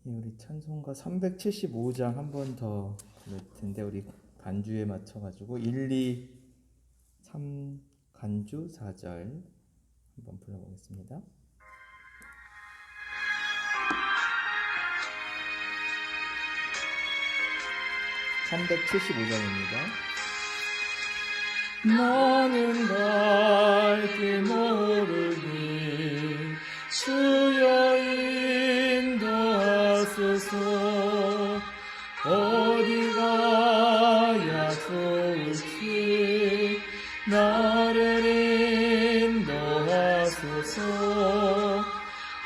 우리 찬송가 375장 한 번 더 부를 텐데 우리 간주에 맞춰가지고 1, 2, 3 간주 4절 한번 불러보겠습니다. 375장입니다. 나는 갈 길 모르니 주여 인도하소서. 어디 가야 좋을지 나를 인도하소서.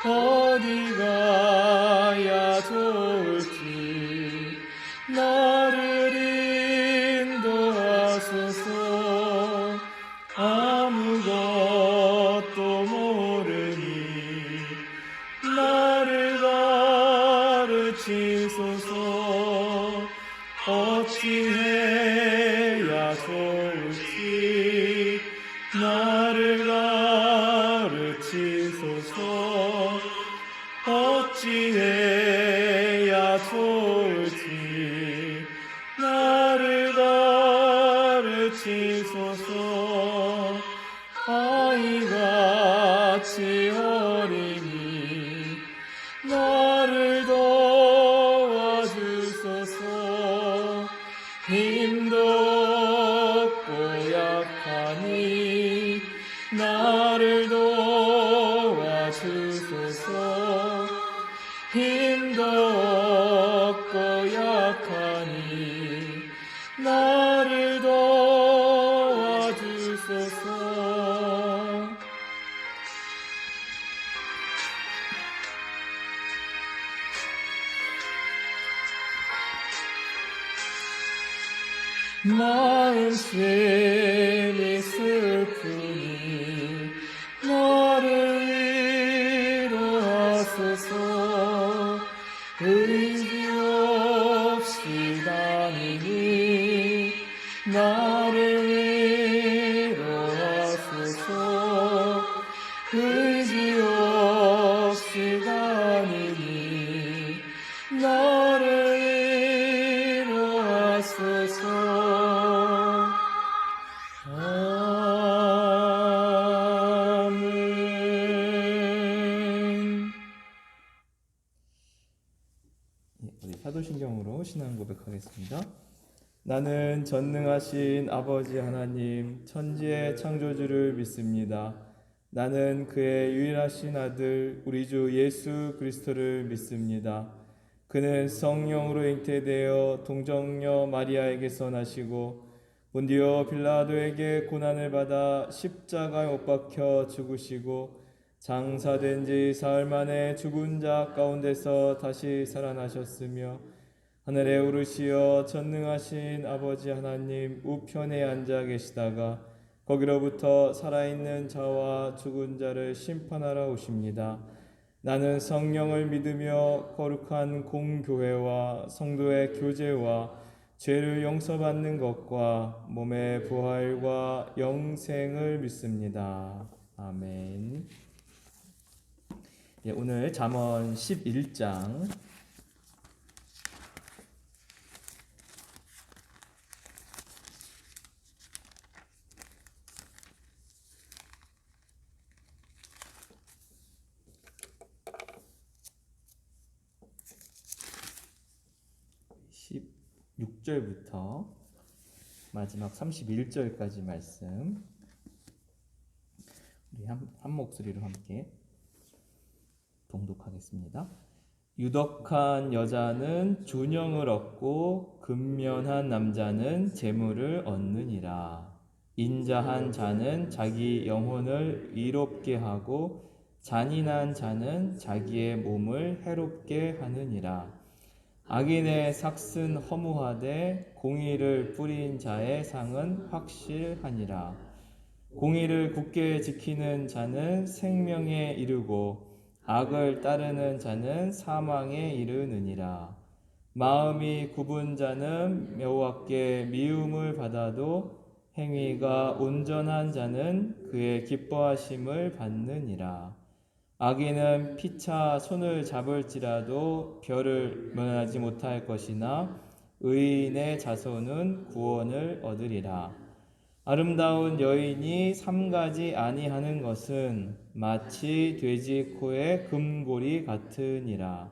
어디 가야 좋을지 나를 인도하소서. 아무것도 모르니 나를 가르치소서. 어찌해야 좋을지 나를 가르치소서. 어찌해야 좋을지 나를 가르치소서. 아이같이 어리니 나를 도와주소서. 힘도 없고 약하니 나를 도와주소서. 힘도 없고 약하니 나를 도와주소서. 마음심이 슬프니 나를 위로하소서. 의지 없이 다니니 나를 위로하소서. 의지 없이 다니니 나를 위로하소서. 아멘. 우리 사도신경으로 신앙 고백하겠습니다. 나는 전능하신 아버지 하나님, 천지의 창조주를 믿습니다. 나는 그의 유일하신 아들 우리 주 예수 그리스도를 믿습니다. 그는 성령으로 잉태되어 동정녀 마리아에게서 나시고 본디오 빌라도에게 고난을 받아 십자가에 못 박혀 죽으시고 장사된 지 사흘 만에 죽은 자 가운데서 다시 살아나셨으며 하늘에 오르시어 전능하신 아버지 하나님 우편에 앉아 계시다가 거기로부터 살아있는 자와 죽은 자를 심판하러 오십니다. 나는 성령을 믿으며 거룩한 공교회와 성도의 교제와 죄를 용서받는 것과 몸의 부활과 영생을 믿습니다. 아멘. 오늘 잠언 11장 16절부터 마지막 31절까지 말씀 우리 한 목소리로 함께 동독하겠습니다. 유덕한 여자는 존영을 얻고 근면한 남자는 재물을 얻느니라. 인자한 자는 자기 영혼을 의롭게 하고 잔인한 자는 자기의 몸을 해롭게 하느니라. 악인의 삭은 허무하되 공의를 뿌린 자의 상은 확실하니라. 공의를 굳게 지키는 자는 생명에 이르고 악을 따르는 자는 사망에 이르느니라. 마음이 굽은 자는 여호와께 미움을 받아도 행위가 온전한 자는 그의 기뻐하심을 받느니라. 악인은 피차 손을 잡을지라도 별을 면하지 못할 것이나 의인의 자손은 구원을 얻으리라. 아름다운 여인이 삼가지 아니하는 것은 마치 돼지 코의 금고리 같으니라.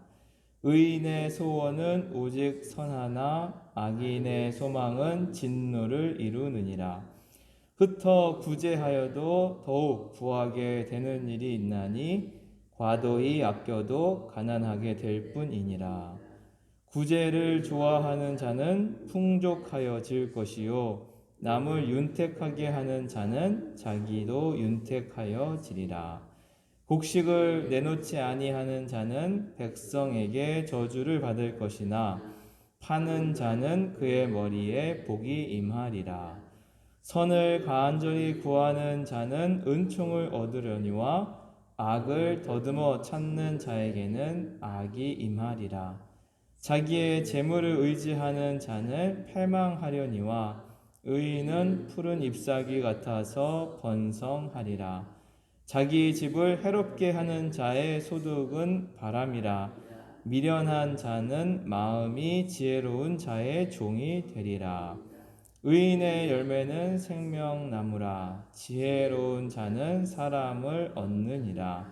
의인의 소원은 오직 선하나 악인의 소망은 진노를 이루느니라. 흩어 구제하여도 더욱 구하게 되는 일이 있나니 과도히 아껴도 가난하게 될 뿐이니라. 구제를 좋아하는 자는 풍족하여질 것이요 남을 윤택하게 하는 자는 자기도 윤택하여지리라. 곡식을 내놓지 아니하는 자는 백성에게 저주를 받을 것이나 파는 자는 그의 머리에 복이 임하리라. 선을 간절히 구하는 자는 은총을 얻으려니와 악을 더듬어 찾는 자에게는 악이 임하리라. 자기의 재물을 의지하는 자는 패망하려니와 의인은 푸른 잎사귀 같아서 번성하리라. 자기 집을 해롭게 하는 자의 소득은 바람이라. 미련한 자는 마음이 지혜로운 자의 종이 되리라. 의인의 열매는 생명나무라. 지혜로운 자는 사람을 얻느니라.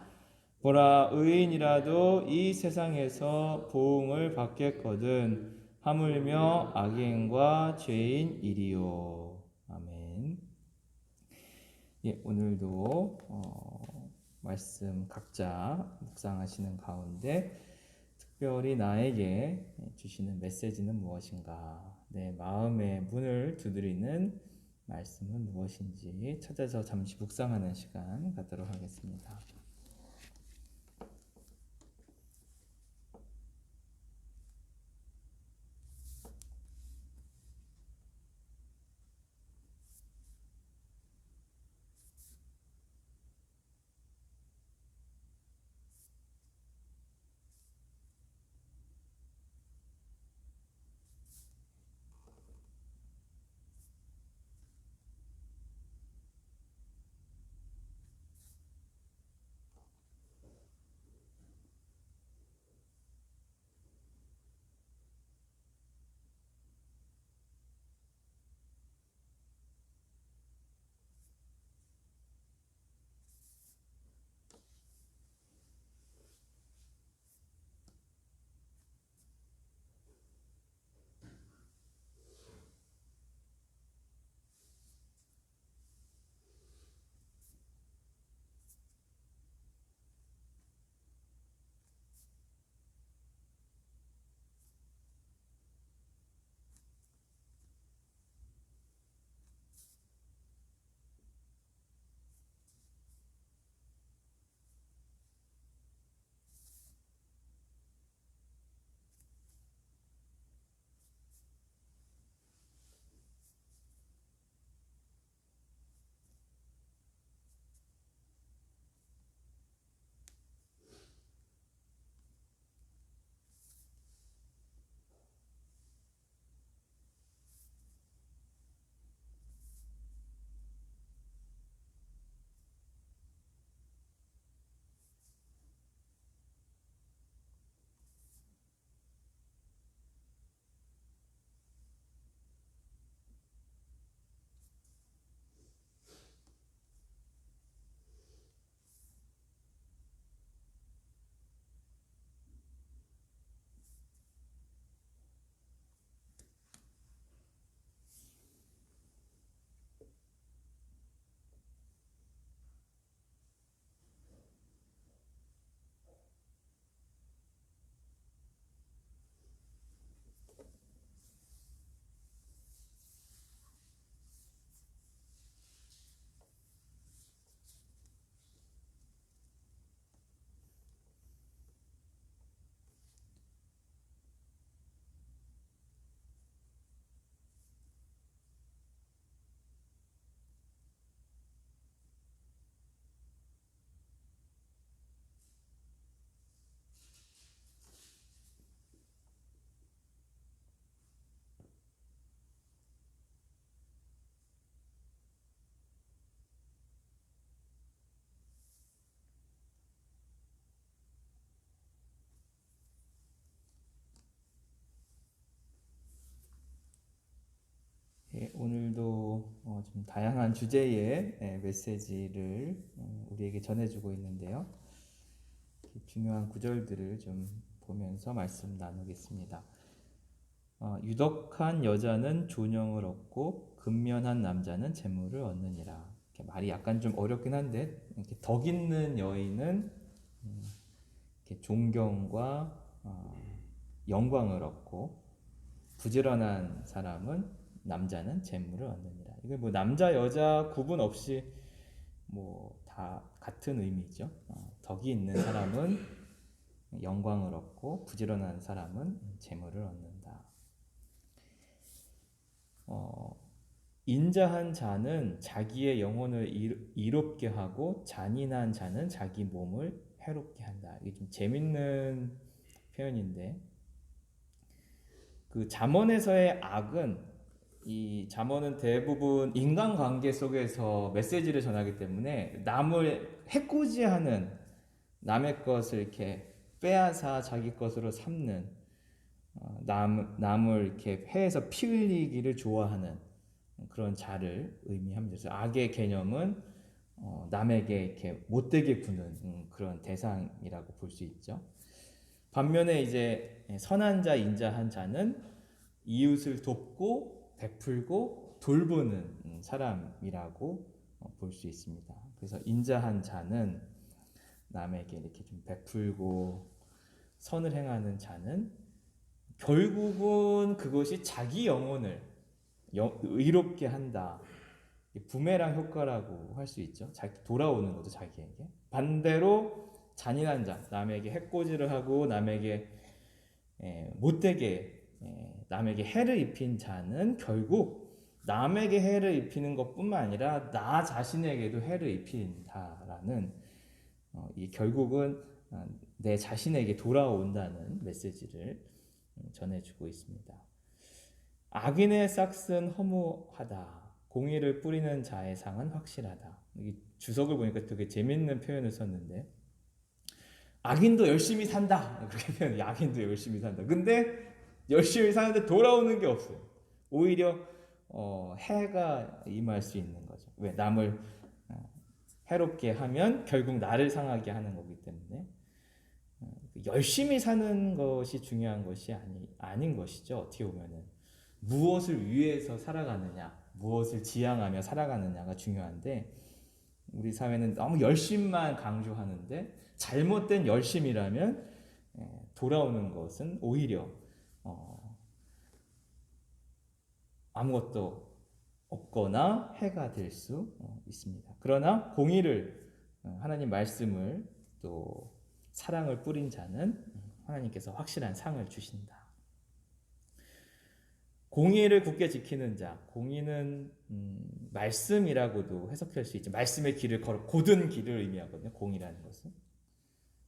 보라, 의인이라도 이 세상에서 보응을 받겠거든 하물며 악인과 죄인이리요. 아멘. 예, 오늘도 말씀 각자 묵상하시는 가운데 특별히 나에게 주시는 메시지는 무엇인가, 내 마음의 문을 두드리는 말씀은 무엇인지 찾아서 잠시 묵상하는 시간 갖도록 하겠습니다. 오늘도 좀 다양한 주제의 메시지를 우리에게 전해주고 있는데요. 중요한 구절들을 좀 보면서 말씀 나누겠습니다. 유덕한 여자는 존영을 얻고 근면한 남자는 재물을 얻느니라. 이렇게 말이 약간 좀 어렵긴 한데, 이렇게 덕 있는 여인은 이렇게 존경과 영광을 얻고, 부지런한 사람은 남자는 재물을 얻느니라. 이게 뭐 남자 여자 구분 없이 뭐 다 같은 의미죠. 덕이 있는 사람은 영광을 얻고 부지런한 사람은 재물을 얻는다. 인자한 자는 자기의 영혼을 이롭게 하고 잔인한 자는 자기 몸을 해롭게 한다. 이게 좀 재밌는 표현인데, 그 잠언에서의 악은, 이 잠언은 대부분 인간관계 속에서 메시지를 전하기 때문에 남을 해코지하는, 남의 것을 이렇게 빼앗아 자기 것으로 삼는, 남을 이렇게 해에서 피 흘리기를 좋아하는 그런 자를 의미합니다. 그래서 악의 개념은 남에게 이렇게 못되게 구는 그런 대상이라고 볼 수 있죠. 반면에 이제 선한 자, 인자한 자는 이웃을 돕고 베풀고 돌보는 사람이라고 볼 수 있습니다. 그래서 인자한 자는 남에게 이렇게 좀 베풀고 선을 행하는 자는 결국은 그것이 자기 영혼을 의롭게 한다. 부메랑 효과라고 할 수 있죠. 돌아오는 거죠, 자기에게. 반대로 잔인한 자, 남에게 해코지를 하고 남에게 못되게 남에게 해를 입힌 자는 결국 남에게 해를 입히는 것뿐만 아니라 나 자신에게도 해를 입힌다라는, 이 결국은 내 자신에게 돌아온다는 메시지를 전해주고 있습니다. 악인의 싹은 허무하다. 공의를 뿌리는 자의 상은 확실하다. 이 주석을 보니까 되게 재밌는 표현을 썼는데, 악인도 열심히 산다. 그렇게 표현, 악인도 열심히 산다. 근데 열심히 사는데 돌아오는 게 없어요. 오히려 해가 임할 수 있는 거죠. 왜? 남을 해롭게 하면 결국 나를 상하게 하는 거기 때문에 열심히 사는 것이 중요한 것이 아닌 것이죠. 어떻게 보면은 무엇을 위해서 살아가느냐, 무엇을 지향하며 살아가느냐가 중요한데, 우리 사회는 너무 열심만 강조하는데 잘못된 열심이라면 돌아오는 것은 오히려 아무것도 없거나 해가 될 수 있습니다. 그러나 공의를, 하나님 말씀을 또 사랑을 뿌린 자는 하나님께서 확실한 상을 주신다. 공의를 굳게 지키는 자, 공의는 말씀이라고도 해석할 수 있죠. 말씀의 길을 걸어 곧은 길을 의미하거든요. 공의라는 것은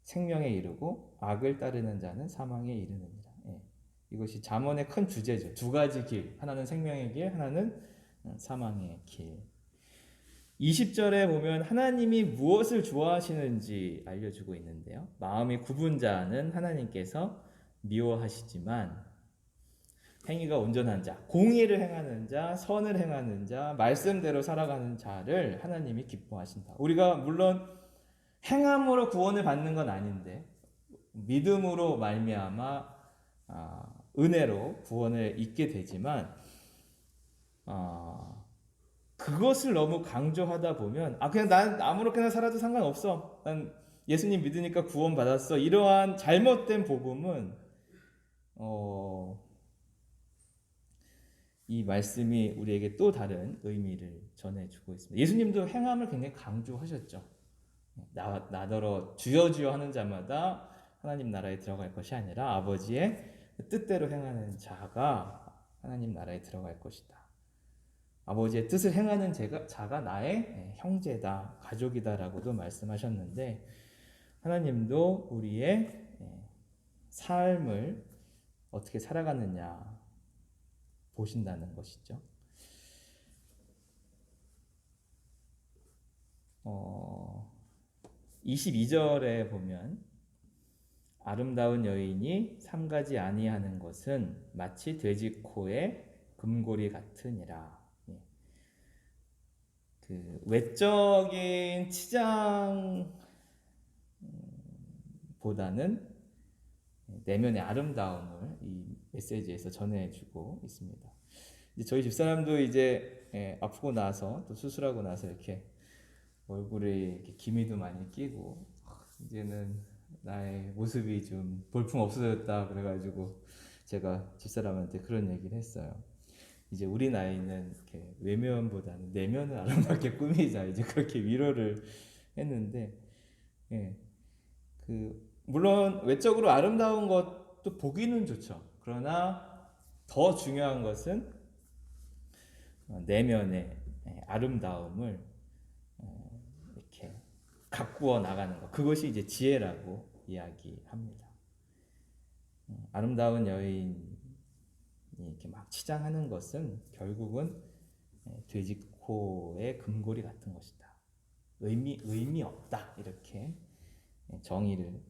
생명에 이르고 악을 따르는 자는 사망에 이르느니라. 이것이 잠언의 큰 주제죠. 두 가지 길, 하나는 생명의 길, 하나는 사망의 길. 20절에 보면 하나님이 무엇을 좋아하시는지 알려주고 있는데요. 마음이 굽은 자는 하나님께서 미워하시지만 행위가 온전한 자, 공의를 행하는 자, 선을 행하는 자, 말씀대로 살아가는 자를 하나님이 기뻐하신다. 우리가 물론 행함으로 구원을 받는 건 아닌데 믿음으로 말미암아 은혜로 구원을 잊게 되지만, 그것을 너무 강조하다 보면 그냥 난 아무렇게나 살아도 상관없어, 난 예수님 믿으니까 구원 받았어, 이러한 잘못된 복음은 이 말씀이 우리에게 또 다른 의미를 전해주고 있습니다. 예수님도 행함을 굉장히 강조하셨죠. 나더러 주여 주여 하는 자마다 하나님 나라에 들어갈 것이 아니라 아버지의 뜻대로 행하는 자가 하나님 나라에 들어갈 것이다. 아버지의 뜻을 행하는 자가 나의 형제다, 가족이다라고도 말씀하셨는데, 하나님도 우리의 삶을 어떻게 살아가느냐 보신다는 것이죠. 22절에 보면 아름다운 여인이 삼가지 아니하는 것은 마치 돼지 코의 금고리 같으니라. 그 외적인 치장보다는 내면의 아름다움을 이 메시지에서 전해주고 있습니다. 이제 저희 집사람도 이제 아프고 나서 또 수술하고 나서 이렇게 얼굴에 이렇게 기미도 많이 끼고 이제는 나의 모습이 좀 볼품 없어졌다 그래가지고 제가 집사람한테 그런 얘기를 했어요. 이제 우리 나이는 이렇게 외면보다는 내면을 아름답게 꾸미자 이제 그렇게 위로를 했는데 예, 그 물론 외적으로 아름다운 것도 보기는 좋죠. 그러나 더 중요한 것은 내면의 아름다움을 이렇게 가꾸어 나가는 것. 그것이 이제 지혜라고 이야기합니다. 아름다운 여인이 이렇게 막 치장하는 것은 결국은 돼지코의 금고리 같은 것이다. 의미 없다. 이렇게 정의를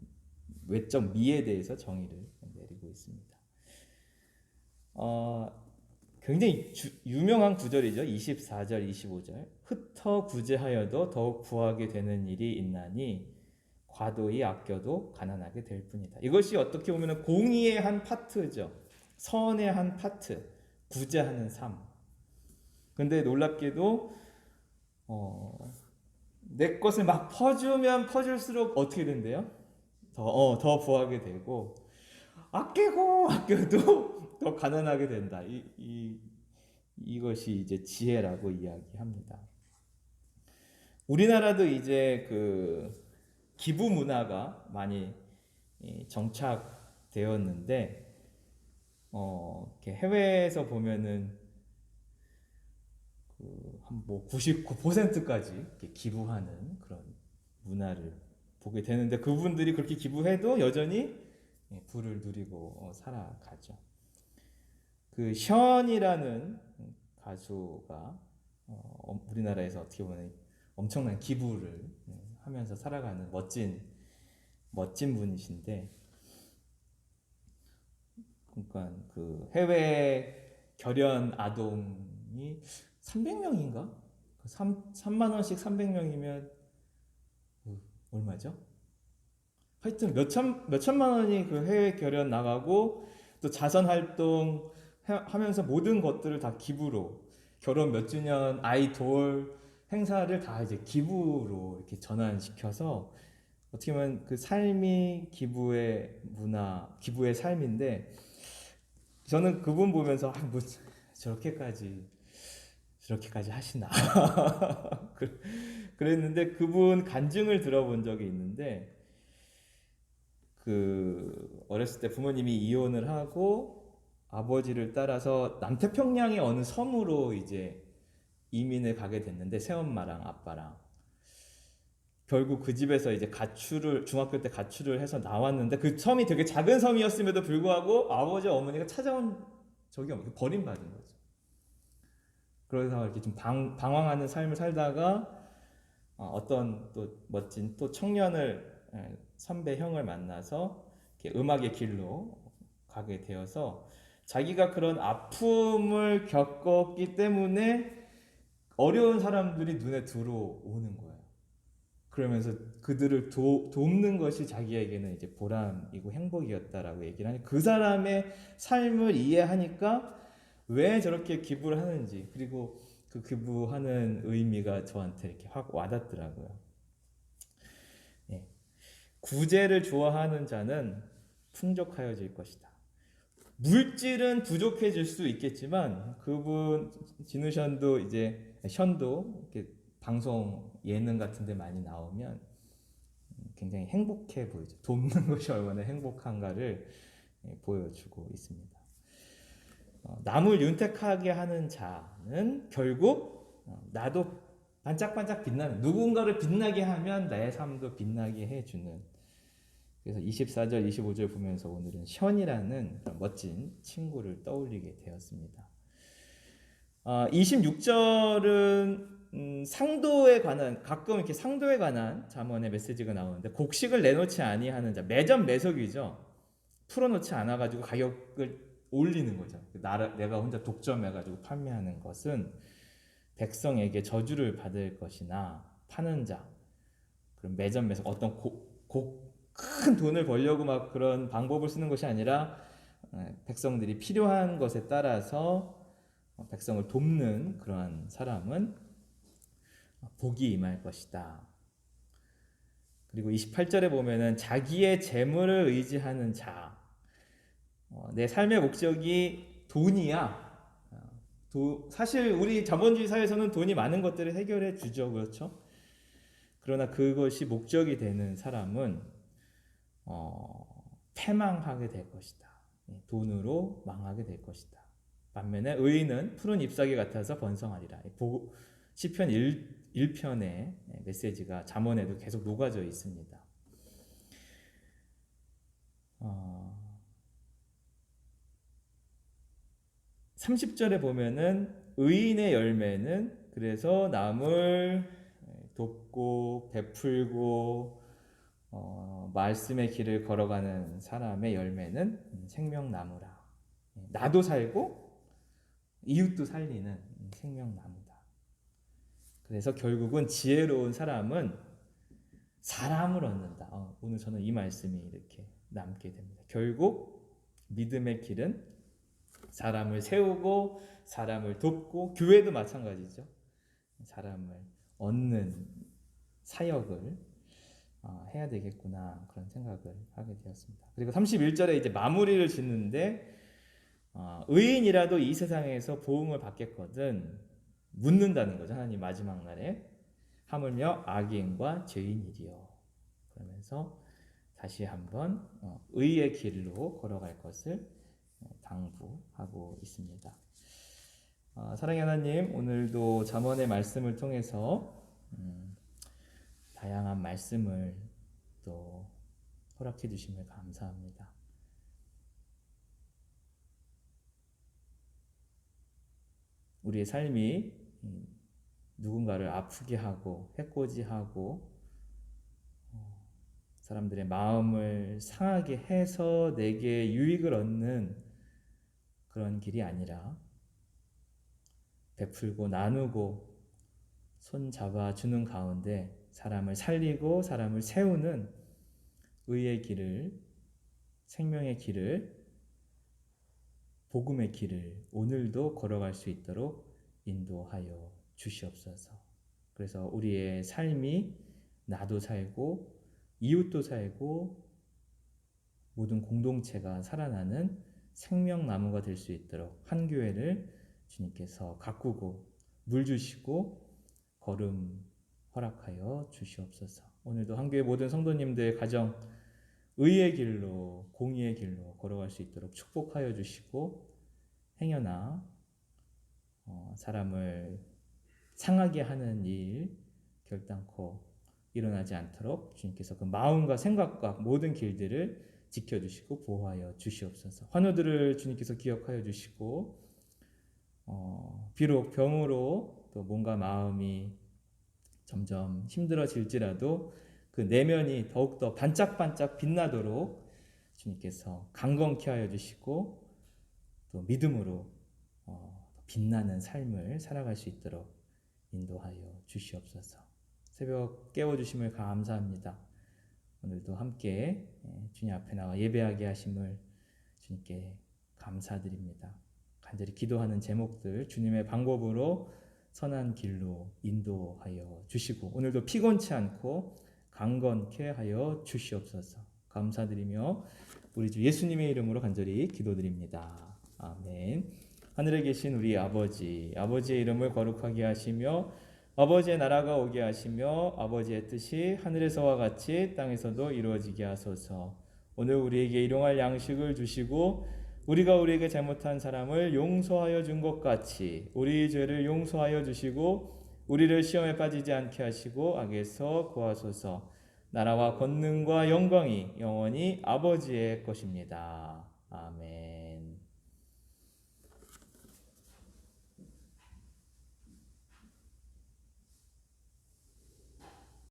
외적 미에 대해서 정의를 내리고 있습니다. 굉장히 유명한 구절이죠. 24절, 25절. 흩어 구제하여도 더욱 구하게 되는 일이 있나니 과도히 아껴도 가난하게 될 뿐이다. 이것이 어떻게 보면 공의의 한 파트죠. 선의 한 파트. 구제하는 삶. 근데 놀랍게도 내 것을 막 퍼주면 퍼줄수록 어떻게 된대요? 더 부하게 되고 아껴도 더 가난하게 된다. 이것이 이제 지혜라고 이야기합니다. 우리나라도 이제 그 기부 문화가 많이 정착되었는데, 이렇게 해외에서 보면은 뭐 99%까지 기부하는 그런 문화를 보게 되는데 그분들이 그렇게 기부해도 여전히 부를 누리고 살아가죠. 그 션이라는 가수가 우리나라에서 어떻게 보면 엄청난 기부를 하면서 살아가는 멋진 분이신데, 그러니까 그 해외 결연 아동이 300명인가? 3만 원씩 300명이면 얼마죠? 하여튼 몇천만 원이 그 해외 결연 나가고 또 자선 활동 하면서 모든 것들을 다 기부로, 결혼 몇 주년 아이돌 행사를 다 이제 기부로 이렇게 전환시켜서 어떻게 보면 그 삶이 기부의 문화, 기부의 삶인데, 저는 그분 보면서 뭐 저렇게까지 하시나 그랬는데 그분 간증을 들어본 적이 있는데, 그 어렸을 때 부모님이 이혼을 하고 아버지를 따라서 남태평양의 어느 섬으로 이제 이민을 가게 됐는데, 새엄마랑 아빠랑 결국 그 집에서 이제 중학교 때 가출을 해서 나왔는데, 그 섬이 되게 작은 섬이었음에도 불구하고 아버지 어머니가 찾아온 적이 없고 버림받은 거죠. 그래서 이렇게 좀 방황하는 삶을 살다가 어떤 또 멋진 또 청년을, 선배 형을 만나서 이렇게 음악의 길로 가게 되어서 자기가 그런 아픔을 겪었기 때문에 어려운 사람들이 눈에 들어오는 거예요. 그러면서 그들을 돕는 것이 자기에게는 이제 보람이고 행복이었다라고 얘기를 하니, 그 사람의 삶을 이해하니까 왜 저렇게 기부를 하는지, 그리고 그 기부하는 의미가 저한테 이렇게 확 와닿더라고요. 예. 구제를 좋아하는 자는 풍족하여질 것이다. 물질은 부족해질 수 있겠지만 그분 진우션도 이제 션도 이렇게 방송 예능 같은 데 많이 나오면 굉장히 행복해 보이죠. 돕는 것이 얼마나 행복한가를 보여주고 있습니다. 남을 윤택하게 하는 자는 결국 나도 반짝반짝 빛나는, 누군가를 빛나게 하면 나의 삶도 빛나게 해주는, 그래서 24절 25절 보면서 오늘은 션이라는 멋진 친구를 떠올리게 되었습니다. 26절은 상도에 관한, 가끔 이렇게 상도에 관한 잠언의 메시지가 나오는데, 곡식을 내놓지 아니하는 자, 매점 매석이죠. 풀어놓지 않아가지고 가격을 올리는 거죠. 내가 혼자 독점해가지고 판매하는 것은 백성에게 저주를 받을 것이나 파는 자, 그런 매점 어떤 큰 돈을 벌려고 막 그런 방법을 쓰는 것이 아니라 백성들이 필요한 것에 따라서 백성을 돕는 그러한 사람은 복이 임할 것이다. 그리고 28절에 보면은 자기의 재물을 의지하는 자, 내 삶의 목적이 돈이야. 사실 우리 자본주의 사회에서는 돈이 많은 것들을 해결해 주죠, 그렇죠? 그러나 그것이 목적이 되는 사람은 패망하게 될 것이다. 돈으로 망하게 될 것이다. 반면에 의인은 푸른 잎사귀 같아서 번성하리라. 시편 1편의 메시지가 잠언에도 계속 녹아져 있습니다. 30절에 보면은 의인의 열매는 그래서 남을 돕고 베풀고 말씀의 길을 걸어가는 사람의 열매는 생명나무라. 나도 살고 이웃도 살리는 생명나무다. 그래서 결국은 지혜로운 사람은 사람을 얻는다. 오늘 저는 이 말씀이 이렇게 남게 됩니다. 결국 믿음의 길은 사람을 세우고 사람을 돕고, 교회도 마찬가지죠. 사람을 얻는 사역을 해야 되겠구나, 그런 생각을 하게 되었습니다. 그리고 31절에 이제 마무리를 짓는데 의인이라도 이 세상에서 보응을 받겠거든 묻는다는 거죠. 하나님 마지막 날에 하물며 악인과 죄인이리요. 그러면서 다시 한번 의의 길로 걸어갈 것을 당부하고 있습니다. 사랑의 하나님, 오늘도 잠언의 말씀을 통해서 다양한 말씀을 또 허락해 주심을 감사합니다. 우리의 삶이 누군가를 아프게 하고 해코지하고 사람들의 마음을 상하게 해서 내게 유익을 얻는 그런 길이 아니라 베풀고 나누고 손 잡아주는 가운데 사람을 살리고 사람을 세우는 의의 길을, 생명의 길을, 복음의 길을 오늘도 걸어갈 수 있도록 인도하여 주시옵소서. 그래서 우리의 삶이 나도 살고 이웃도 살고 모든 공동체가 살아나는 생명나무가 될 수 있도록 한 교회를 주님께서 가꾸고 물 주시고 걸음 허락하여 주시옵소서. 오늘도 한 교회 모든 성도님들 가정 의의 길로, 공의의 길로 걸어갈 수 있도록 축복하여 주시고, 행여나 사람을 상하게 하는 일 결단코 일어나지 않도록 주님께서 그 마음과 생각과 모든 길들을 지켜주시고 보호하여 주시옵소서. 환우들을 주님께서 기억하여 주시고, 비록 병으로 또 몸과 마음이 점점 힘들어질지라도 그 내면이 더욱더 반짝반짝 빛나도록 주님께서 강건케 하여 주시고 또 믿음으로 빛나는 삶을 살아갈 수 있도록 인도하여 주시옵소서. 새벽 깨워주심을 감사합니다. 오늘도 함께 주님 앞에 나와 예배하게 하심을 주님께 감사드립니다. 간절히 기도하는 제목들 주님의 방법으로 선한 길로 인도하여 주시고 오늘도 피곤치 않고 강건케 하여 주시옵소서. 감사드리며 우리 주 예수님의 이름으로 간절히 기도드립니다. 아멘. 하늘에 계신 우리 아버지, 아버지의 이름을 거룩하게 하시며 아버지의 나라가 오게 하시며 아버지의 뜻이 하늘에서와 같이 땅에서도 이루어지게 하소서. 오늘 우리에게 일용할 양식을 주시고 우리가 우리에게 잘못한 사람을 용서하여 준 것 같이 우리 죄를 용서하여 주시고 우리를 시험에 빠지지 않게 하시고 악에서 구하소서. 나라와 권능과 영광이 영원히 아버지의 것입니다. 아멘.